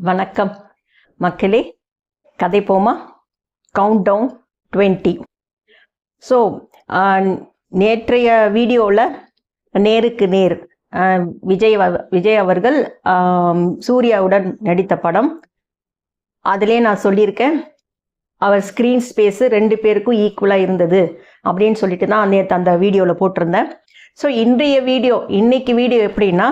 வணக்கம் மக்களே, கதை போமா கவுண்ட் டவுன் 20. ஸோ நேற்றைய வீடியோவில் நேருக்கு நேர் விஜய் அவர்கள் சூர்யாவுடன் நடித்த படம். அதிலே நான் சொல்லியிருக்கேன், அவர் ஸ்க்ரீன் ஸ்பேஸு 2 பேருக்கும் ஈக்குவலாக இருந்தது அப்படின்னு சொல்லிட்டு தான் நேற்று அந்த வீடியோவில் போட்டிருந்தேன். ஸோ இன்னைக்கு வீடியோ எப்படின்னா,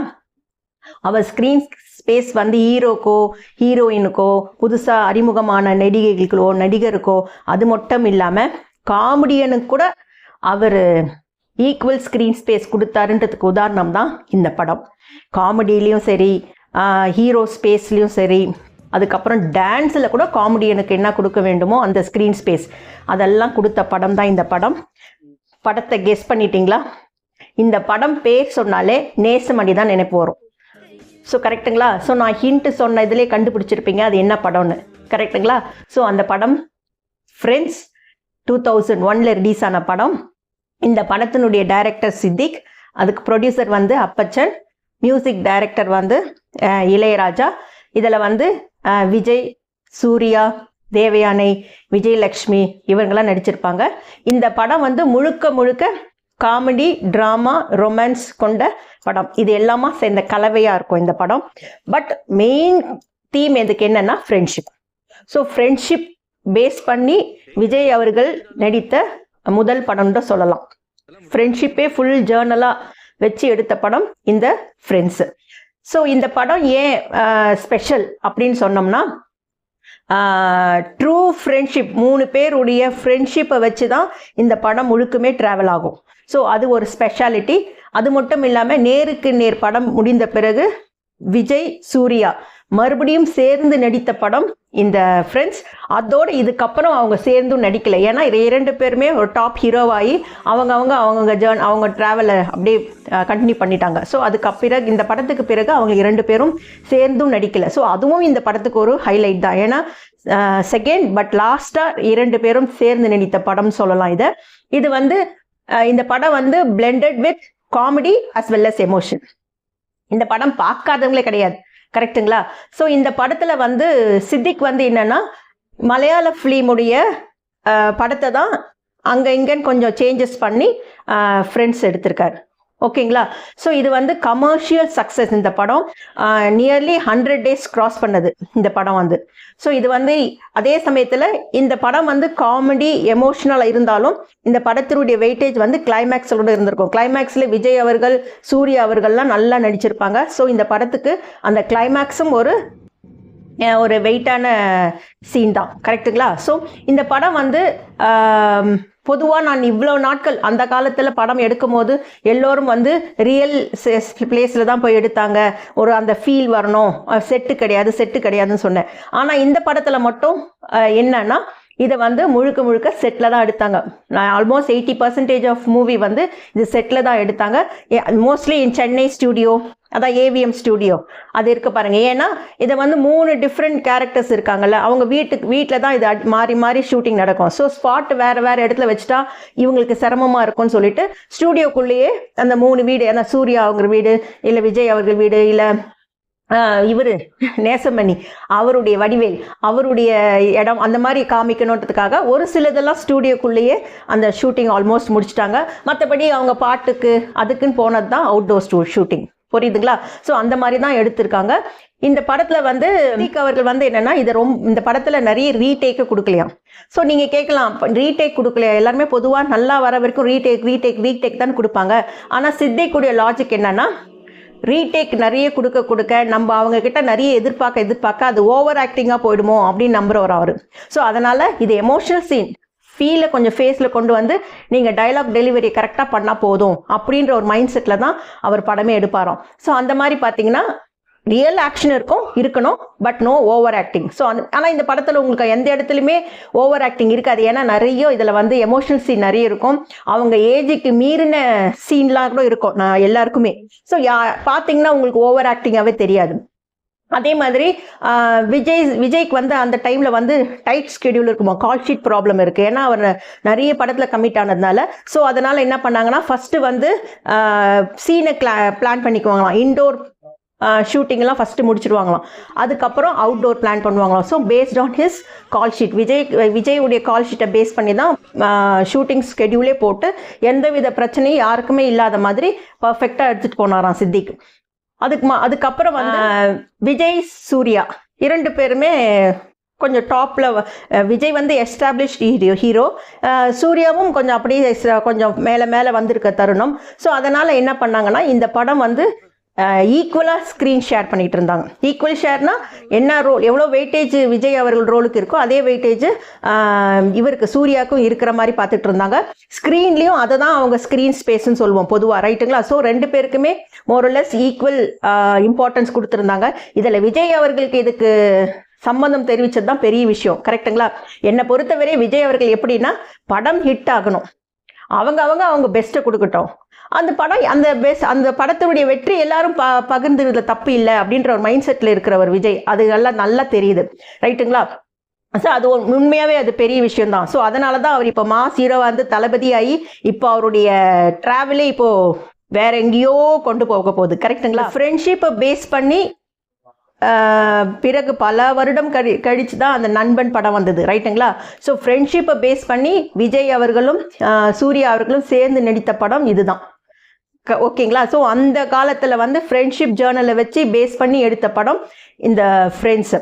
அவர் ஸ்க்ரீன் ஸ்பேஸ் வந்து ஹீரோக்கோ ஹீரோயினுக்கோ புதுசாக அறிமுகமான நடிகருக்கோ அது மட்டும் இல்லாமல் காமெடியனுக்கு கூட அவர் ஈக்குவல் ஸ்க்ரீன் ஸ்பேஸ் கொடுத்தாருன்றதுக்கு உதாரணம் தான் இந்த படம். காமெடியிலையும் சரி, ஹீரோ ஸ்பேஸ்லேயும் சரி, அதுக்கப்புறம் டான்ஸில் கூட காமெடியனுக்கு என்ன கொடுக்க வேண்டுமோ அந்த ஸ்க்ரீன் ஸ்பேஸ் அதெல்லாம் கொடுத்த படம் தான் இந்த படம். படத்தை கெஸ் பண்ணிட்டீங்களா? இந்த படம் பேர் சொன்னாலே நேசமணி தான் நினைப்பு வரும். ஸோ கரெக்டுங்களா? ஸோ நான் ஹிண்ட்டு சொன்ன இதிலே கண்டுபிடிச்சிருப்பீங்க அது என்ன படம்னு. கரெக்டுங்களா? ஸோ அந்த படம் ஃப்ரெண்ட்ஸ் 2001 ரிலீஸ் ஆன படம். இந்த படத்தினுடைய டைரக்டர் சித்திக், அதுக்கு ப்ரொடியூசர் வந்து அப்பச்சன், மியூசிக் டைரக்டர் வந்து இளையராஜா. இதில் வந்து விஜய், சூர்யா, தேவயானை, விஜயலக்ஷ்மி இவங்கெல்லாம் நடிச்சிருப்பாங்க. இந்த படம் வந்து முழுக்க காமெடி, ட்ராமா, ரொமான்ஸ் கொண்ட படம். இது எல்லாமா சேர்ந்த கலவையாக இருக்கும் இந்த படம். பட் மெயின் தீம் எதுக்கு என்னன்னா ஃப்ரெண்ட்ஷிப். ஸோ ஃப்ரெண்ட்ஷிப் பேஸ் பண்ணி விஜய் அவர்கள் நடித்த முதல் படம் தான் சொல்லலாம். ஃப்ரெண்ட்ஷிப்பே ஃபுல் ஜேர்னலாக வச்சு எடுத்த படம் இந்த ஃப்ரெண்ட்ஸு. ஸோ இந்த படம் ஏன் ஸ்பெஷல் அப்படின்னு சொன்னோம்னா, ட்ரூ ஃப்ரெண்ட்ஷிப் 3 பேருடைய ஃப்ரெண்ட்ஷிப்பை வச்சு தான் இந்த படம் முழுக்குமே ட்ராவல் ஆகும். ஸோ அது ஒரு ஸ்பெஷாலிட்டி. அது மட்டும் இல்லாமல் நேருக்கு நேர் படம் முடிந்த பிறகு விஜய், சூர்யா மறுபடியும் சேர்ந்து நடித்த படம் இந்த ஃப்ரெண்ட்ஸ். அதோடு இதுக்கப்புறம் அவங்க சேர்ந்தும் நடிக்கலை. ஏன்னா 2 பேருமே ஒரு டாப் ஹீரோவாகி அவங்க ட்ராவலை அப்படியே கண்டினியூ பண்ணிட்டாங்க. ஸோ பிறகு இந்த படத்துக்கு பிறகு அவங்க 2 பேரும் சேர்ந்தும் நடிக்கலை. ஸோ அதுவும் இந்த படத்துக்கு ஒரு ஹைலைட் தான். ஏன்னா செகண்ட் பட் லாஸ்ட்டாக 2 பேரும் சேர்ந்து நடித்த படம் சொல்லலாம். இது வந்து இந்த படம் வந்து blended with comedy as well as emotion. இந்த படம் பார்க்காதவங்களே கிடையாது. கரெக்டுங்களா? ஸோ இந்த படத்தில் வந்து சித்திக் வந்து என்னன்னா, மலையாள ஃபிலிமுடைய படத்தை தான் அங்கே இங்கேன்னு கொஞ்சம் சேஞ்சஸ் பண்ணி ஃப்ரெண்ட்ஸ் எடுத்திருக்காரு. ஓகேங்களா? ஸோ இது வந்து கமர்ஷியல் சக்ஸஸ். இந்த படம் நியர்லி 100 days கிராஸ் பண்ணது இந்த படம் வந்து. ஸோ இது வந்து அதே சமயத்தில் இந்த படம் வந்து காமெடி எமோஷ்னலாக இருந்தாலும் இந்த படத்தினுடைய வெயிட்டேஜ் வந்து கிளைமேக்ஸோடு இருந்திருக்கும். கிளைமேக்ஸில் விஜய் அவர்கள், சூர்யா அவர்கள்லாம் நல்லா நடிச்சிருப்பாங்க. ஸோ இந்த படத்துக்கு அந்த கிளைமேக்ஸும் ஒரு வெயிட்டான சீன் தான். கரெக்டுங்களா? ஸோ இந்த படம் வந்து பொதுவாக நான் இவ்வளோ நாட்கள் அந்த காலத்தில் படம் எடுக்கும் போது எல்லோரும் வந்து ரியல் பிளேஸில் தான் போய் எடுத்தாங்க, ஒரு அந்த ஃபீல் வரணும், செட்டு கிடையாதுன்னு சொன்னேன். ஆனால் இந்த படத்தில் மட்டும் என்னன்னா, இதை வந்து முழுக்க செட்டில் தான் எடுத்தாங்க. ஆல்மோஸ்ட் 80% ஆஃப் மூவி வந்து இது செட்டில் தான் எடுத்தாங்க. மோஸ்ட்லி இன் சென்னை ஸ்டூடியோ, அதான் ஏவிஎம் ஸ்டூடியோ அது இருக்கு பாருங்க. ஏன்னா இதை வந்து 3 டிஃப்ரெண்ட் கேரக்டர்ஸ் இருக்காங்கல்ல, அவங்க வீட்டில் தான் இது மாறி ஷூட்டிங் நடக்கும். ஸோ ஸ்பாட் வேறு இடத்துல வச்சுட்டா இவங்களுக்கு சிரமமாக இருக்கும்னு சொல்லிட்டு ஸ்டூடியோக்குள்ளேயே அந்த 3 வீடு, அந்த சூர்யா அவங்க வீடு, இல்லை விஜய் அவர்கள் வீடு, இல்லை இவர் நேசமணி அவருடைய வடிவேல் அவருடைய இடம், அந்த மாதிரி காமிக்கணுன்றதுக்காக ஒரு சிலதெல்லாம் ஸ்டூடியோக்குள்ளேயே அந்த ஷூட்டிங் ஆல்மோஸ்ட் முடிச்சிட்டாங்க. மற்றபடி அவங்க பாட்டுக்கு அதுக்குன்னு போனது தான் அவுட்டோர் ஷூட்டிங். புரியுதுங்களா? ஸோ அந்த மாதிரி தான் எடுத்திருக்காங்க. இந்த படத்தில் வந்து அவர்கள் வந்து என்னென்னா, இந்த படத்தில் நிறைய ரீடேக்கு கொடுக்கலையாம். ஸோ நீங்கள் கேட்கலாம், ரீடேக் கொடுக்கலையா? எல்லாருமே பொதுவாக நல்லா வர வரைக்கும் ரீடேக் தான் கொடுப்பாங்க. ஆனால் சித்திக்குடைய லாஜிக் என்னென்னா, ரீடேக் நிறைய கொடுக்க நம்ம அவங்க கிட்ட நிறைய எதிர்பார்க்க அது ஓவர் ஆக்டிங்காக போயிடுமோ அப்படின்னு நம்புறவர் அவர். ஸோ அதனால் இது எமோஷனல் சீன் ஃபீலை கொஞ்சம் ஃபேஸில் கொண்டு வந்து நீங்கள் டைலாக் டெலிவரி கரெக்டாக பண்ணால் போதும் அப்படின்ற ஒரு மைண்ட் செட்டில் தான் அவர் படமே எடுப்பாராம். ஸோ அந்த மாதிரி பார்த்தீங்கன்னா ரியல் ஆக்ஷன் இருக்கணும், but no over acting. So ஆனால் இந்த படத்தில் உங்களுக்கு எந்த இடத்துலையுமே ஓவர் ஆக்டிங் இருக்காது. ஏன்னா நிறைய இதில் வந்து எமோஷனல் சீன் நிறைய இருக்கும். அவங்க ஏஜுக்கு மீறின சீன்லாம் கூட இருக்கும் எல்லாருக்குமே. ஸோ பார்த்தீங்கன்னா உங்களுக்கு ஓவர் ஆக்டிங்காகவே தெரியாது. அதே மாதிரி விஜய்க்கு வந்து அந்த டைமில் வந்து டைட் ஸ்கெடியூல் இருக்குமா, கால் ஷீட் ப்ராப்ளம் இருக்குது. ஏன்னா அவர் நிறைய படத்தில் கமிட் ஆனதுனால. ஸோ அதனால் என்ன பண்ணாங்கன்னா, ஃபஸ்ட்டு வந்து சீனை பிளான் பண்ணிக்குவாங்களாம். இன்டோர் ஷூட்டிங்லாம் ஃபஸ்ட்டு முடிச்சிடுவாங்களாம். அதுக்கப்புறம் அவுட்டோர் பிளான் பண்ணுவாங்களாம். So based on his call sheet, விஜயுடைய கால் ஷீட்டை பேஸ் பண்ணி தான் ஷூட்டிங் ஸ்கெடியூலே போட்டு எந்தவித பிரச்சனையும் யாருக்குமே இல்லாத மாதிரி பர்ஃபெக்டாக எடுத்துகிட்டு போனாராம் சித்திக். அதுக்கப்புறம் வந்து விஜய் சூர்யா 2 பேருமே கொஞ்சம் டாப்பில், விஜய் வந்து எஸ்டாப்ளிஷ்டு ஹீரோ, சூர்யாவும் கொஞ்சம் அப்படியே கொஞ்சம் மேலே வந்திருக்க தருணம். ஸோ அதனால் என்ன பண்ணாங்கன்னா இந்த படம் வந்து ஈக்குவலாக ஸ்க்ரீன் ஷேர் பண்ணிகிட்டு இருந்தாங்க. ஈக்குவல் ஷேர்னா என்ன ரோல், எவ்வளோ வெயிட்டேஜ் விஜய் அவர்கள் ரோலுக்கு இருக்கோ அதே வெயிட்டேஜ் இவருக்கு சூர்யாவுக்கும் இருக்கிற மாதிரி பார்த்துட்டு இருந்தாங்க. ஸ்க்ரீன்லேயும் அதை தான் அவங்க ஸ்க்ரீன் ஸ்பேஸ்ன்னு சொல்லுவோம் பொதுவாக, ரைட்டுங்களா? ஸோ 2 பேருக்குமே மோரலஸ் ஈக்குவல் இம்பார்ட்டன்ஸ் கொடுத்துருந்தாங்க. இதில் விஜய் அவர்களுக்கு இதுக்கு சம்மந்தம் தெரிவித்தது தான் பெரிய விஷயம், கரெக்டுங்களா? என்னை பொறுத்தவரை விஜய் அவர்கள் எப்படின்னா படம் ஹிட் ஆகணும், அவங்க பெஸ்ட்டை கொடுக்கட்டும், அந்த படம் அந்த படத்தினுடைய வெற்றி எல்லாரும் பகிர்ந்துறதுல தப்பு இல்லை அப்படின்ற ஒரு மைண்ட் செட்டில் இருக்கிறவர் விஜய். அது எல்லாம் நல்லா தெரியுது, ரைட்டுங்களா? ஸோ அது உண்மையாகவே அது பெரிய விஷயம்தான். ஸோ அதனால தான் அவர் இப்போ மாஸ் ஹீரோவாக வந்து தளபதியாகி இப்போ அவருடைய ட்ராவலே இப்போது வேற எங்கேயோ கொண்டு போக போகுது, கரெக்டுங்களா? ஃப்ரெண்ட்ஷிப்பை பேஸ் பண்ணி பிறகு பல வருடம் கழிச்சு தான் அந்த நண்பன் படம் வந்தது, ரைட்டுங்களா? ஸோ ஃப்ரெண்ட்ஷிப்பை பேஸ் பண்ணி விஜய் அவர்களும் சூர்யா அவர்களும் சேர்ந்து நடித்த படம் இதுதான், ஓகேங்களா? ஸோ அந்த காலத்தில் வந்து ஃப்ரெண்ட்ஷிப் ஜேர்னலை வச்சு பேஸ் பண்ணி எடுத்த படம் இந்த ஃப்ரெண்ட்ஸு.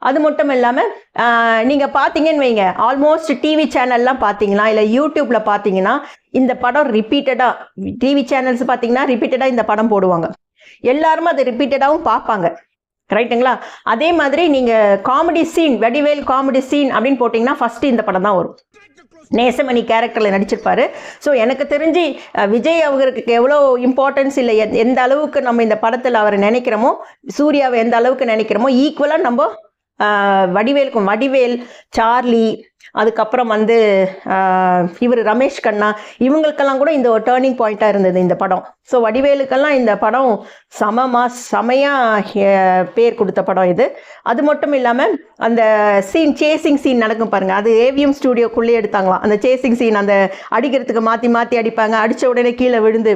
அது மட்டும் இல்லாமல் நீங்கள் பார்த்தீங்கன்னு வைங்க, ஆல்மோஸ்ட் டிவி சேனல்லாம் பார்த்தீங்கன்னா இல்லை யூடியூப்பில் பார்த்தீங்கன்னா இந்த படம் ரிப்பீட்டடாக, டிவி சேனல்ஸ் பார்த்தீங்கன்னா ரிப்பீட்டடாக இந்த படம் போடுவாங்க, எல்லாரும் அதை ரிப்பீட்டடாகவும் பார்ப்பாங்க, ரைட்டுங்களா? அதே மாதிரி நீங்கள் comedy scene, Vadivel comedy scene அப்படின்னு போட்டிங்கன்னா ஃபஸ்ட்டு இந்த படம் தான் வரும். நேசமணி கேரக்டரில் நடிச்சிருப்பாரு. ஸோ எனக்கு தெரிஞ்சு விஜய் அவருக்கு எவ்வளோ இம்பார்ட்டன்ஸ் இல்லை, எந்த அளவுக்கு நம்ம இந்த படத்தில் அவரை நினைக்கிறோமோ, சூர்யாவை எந்த அளவுக்கு நினைக்கிறோமோ ஈக்குவலாக நம்ம வடிவேல், சார்லி, அதுக்கப்புறம் வந்து இவர் ரமேஷ் கண்ணா, இவங்களுக்கெல்லாம் கூட இந்த ஒரு டேர்னிங் பாயிண்ட்டாக இருந்தது இந்த படம். ஸோ வடிவேலுக்கெல்லாம் இந்த படம் செமையாக பேர் கொடுத்த படம் இது. அது மட்டும் இல்லாமல் அந்த சேசிங் சீன் நடக்கும் பாருங்கள், அது ஏவிஎம் ஸ்டூடியோக்குள்ளே எடுத்தாங்களாம். அந்த சேசிங் சீன், அந்த அடிக்கிறதுக்கு மாற்றி அடிப்பாங்க, அடித்த உடனே கீழே விழுந்து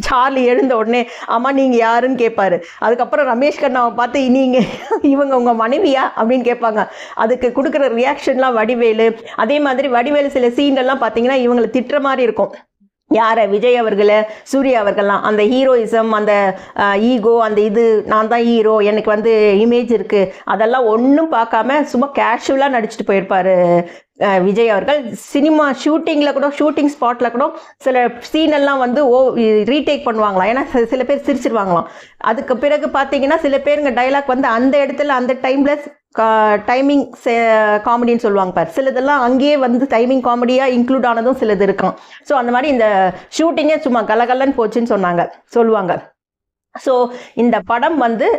சார்லி எழுந்த உடனே அம்மா நீங்கள் யாருன்னு கேட்பாரு. அதுக்கப்புறம் ரமேஷ் கண்ணாவை பார்த்து இவங்க உங்கள் மனைவியா அப்படின்னு கேட்பாங்க. அதுக்கு கொடுக்குற ரியாக்ஷன்லாம் வடிவேலு. அதே மாதிரி வடிவேலு சில சீன்கள்லாம் பார்த்தீங்கன்னா இவங்களை திட்டுற மாதிரி இருக்கும். யாரை? விஜய் அவர்களை, சூர்யா அவர்கள்லாம். அந்த ஹீரோயிசம், அந்த ஈகோ, அந்த இது நான் தான் ஹீரோ, எனக்கு வந்து இமேஜ் இருக்குது, அதெல்லாம் ஒன்றும் பார்க்காம சும்மா கேஷுவலாக நடிச்சுட்டு போயிருப்பார் விஜய் அவர்கள். சினிமா ஷூட்டிங்கில் கூட, ஷூட்டிங் ஸ்பாட்டில் கூட சில சீனெல்லாம் வந்து ரீடேக் பண்ணுவாங்களாம். ஏன்னா சில பேர் சிரிச்சிருவாங்களாம். அதுக்கு பிறகு பார்த்தீங்கன்னா சில பேருங்க டைலாக் வந்து அந்த இடத்துல அந்த டைமில் டைமிங் காமெடின்னு சொல்லுவாங்க பார், சிலதெல்லாம் அங்கேயே வந்து டைமிங் காமெடியாக இன்க்ளூட் ஆனதும் சிலது இருக்கும். ஸோ அந்த மாதிரி இந்த ஷூட்டிங்கே சும்மா கலகலன்னு போச்சுன்னு சொல்லுவாங்க. ஸோ இந்த படம் வந்து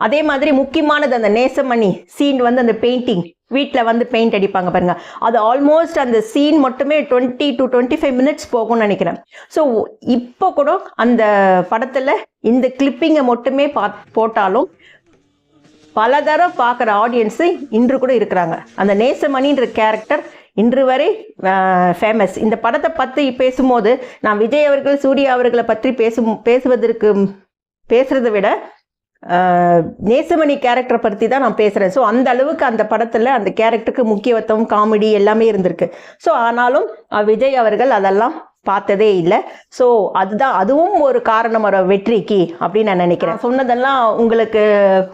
அதே மாதிரி முக்கியமானது அந்த நேசமணி சீன் வந்து அந்த பெயிண்டிங், வீட்டில் வந்து பெயிண்ட் அடிப்பாங்க பாருங்க, அது ஆல்மோஸ்ட் அந்த சீன் மட்டுமே 20 to 25 minutes போகும்னு நினைக்கிறேன். ஸோ இப்போ கூட அந்த படத்தில் இந்த கிளிப்பிங்கை மட்டுமே போட்டாலும் பல தடவை பார்க்குற ஆடியன்ஸு இன்று கூட இருக்கிறாங்க. அந்த நேசமணின்ற கேரக்டர் இன்று வரை ஃபேமஸ். இந்த படத்தை பற்றி பேசும்போது நான் விஜய் அவர்கள், சூர்யா அவர்களை பற்றி பேசுகிறத விட நேசமணி கேரக்டரை பற்றி தான் நான் பேசுகிறேன். ஸோ அந்த அளவுக்கு அந்த படத்தில் அந்த கேரக்டருக்கு முக்கியத்துவம், காமெடி எல்லாமே இருந்திருக்கு. ஸோ ஆனாலும் விஜய் அவர்கள் அதெல்லாம் பார்த்ததே இல்லை. ஸோ அதுவும் ஒரு காரணம் ஒரு வெற்றிக்கு அப்படின்னு நான் நினைக்கிறேன். சொன்னதெல்லாம் உங்களுக்கு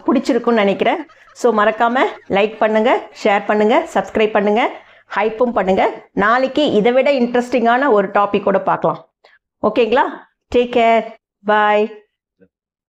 பிடிச்சிருக்குன்னு நினைக்கிறேன். ஸோ மறக்காமல் லைக் பண்ணுங்கள், ஷேர் பண்ணுங்கள், சப்ஸ்கிரைப் பண்ணுங்கள், ஹைப்பும் பண்ணுங்கள். நாளைக்கு இதை விட இன்ட்ரெஸ்டிங்கான ஒரு டாபிக் கூட பார்க்கலாம். ஓகேங்களா? டேக் கேர், பாய்.